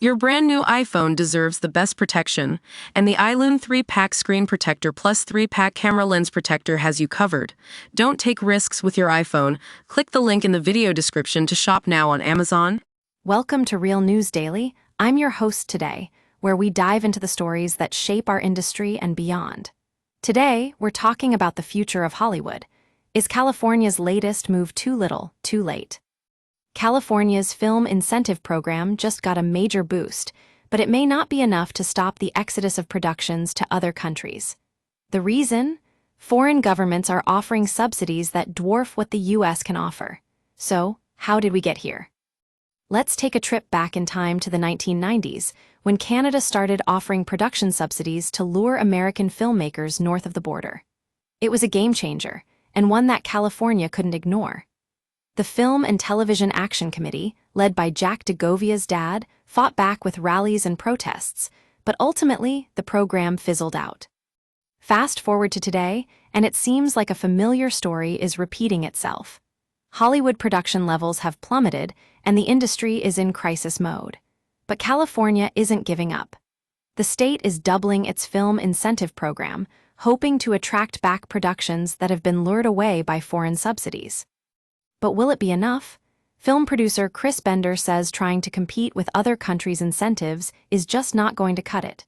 Your brand new iPhone deserves the best protection, and the iLume 3-Pack Screen Protector Plus 3-Pack Camera Lens Protector has you covered. Don't take risks with your iPhone. Click the link in the video description to shop now on Amazon. Welcome to Real News Daily. I'm your host today, where we dive into the stories that shape our industry and beyond. Today, we're talking about the future of Hollywood. Is California's latest move too little, too late? California's film incentive program just got a major boost, but it may not be enough to stop the exodus of productions to other countries. The reason? Foreign governments are offering subsidies that dwarf what the U.S. can offer. So, how did we get here? Let's take a trip back in time to the 1990s, when Canada started offering production subsidies to lure American filmmakers north of the border. It was a game changer, and one that California couldn't ignore. The Film and Television Action Committee, led by Jack DeGovia's dad, fought back with rallies and protests, but ultimately the program fizzled out. Fast forward to today, and it seems like a familiar story is repeating itself. Hollywood production levels have plummeted, and the industry is in crisis mode. But California isn't giving up. The state is doubling its film incentive program, hoping to attract back productions that have been lured away by foreign subsidies. But will it be enough? Film producer Chris Bender says trying to compete with other countries' incentives is just not going to cut it.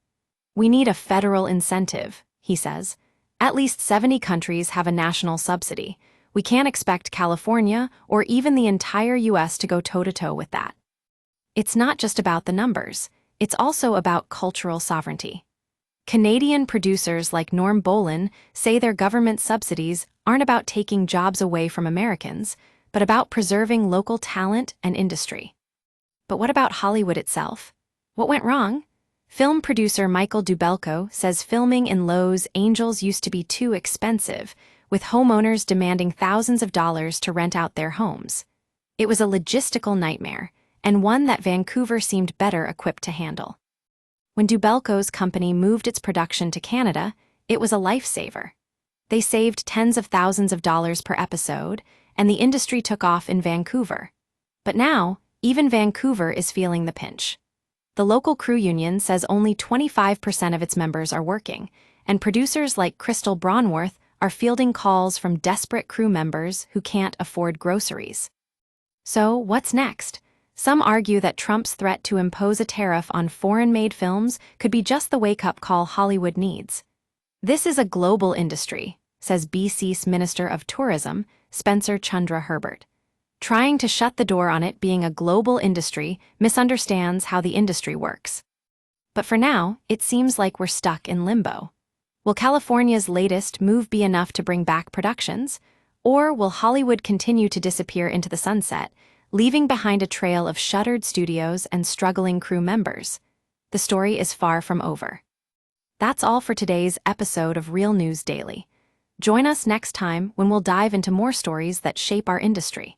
We need a federal incentive, he says. At least 70 countries have a national subsidy. We can't expect California or even the entire U.S. to go toe-to-toe with that. It's not just about the numbers, it's also about cultural sovereignty. Canadian producers like Norm Bolin say their government subsidies aren't about taking jobs away from Americans, but about preserving local talent and industry. But what about Hollywood itself? What went wrong? Film producer Michael Dubelko says filming in Los Angeles used to be too expensive, with homeowners demanding thousands of dollars to rent out their homes. It was a logistical nightmare, and one that Vancouver seemed better equipped to handle. When Dubelko's company moved its production to Canada, it was a lifesaver. They saved tens of thousands of dollars per episode, and the industry took off in Vancouver. But now, even Vancouver is feeling the pinch. The local crew union says only 25% of its members are working, and producers like Crystal Braunworth are fielding calls from desperate crew members who can't afford groceries. So, what's next? Some argue that Trump's threat to impose a tariff on foreign-made films could be just the wake-up call Hollywood needs. This is a global industry, says BC's Minister of Tourism, Spencer Chandra Herbert. Trying to shut the door on it being a global industry misunderstands how the industry works. But for now, it seems like we're stuck in limbo. Will California's latest move be enough to bring back productions? Or will Hollywood continue to disappear into the sunset, leaving behind a trail of shuttered studios and struggling crew members? The story is far from over. That's all for today's episode of Real News Daily. Join us next time when we'll dive into more stories that shape our industry.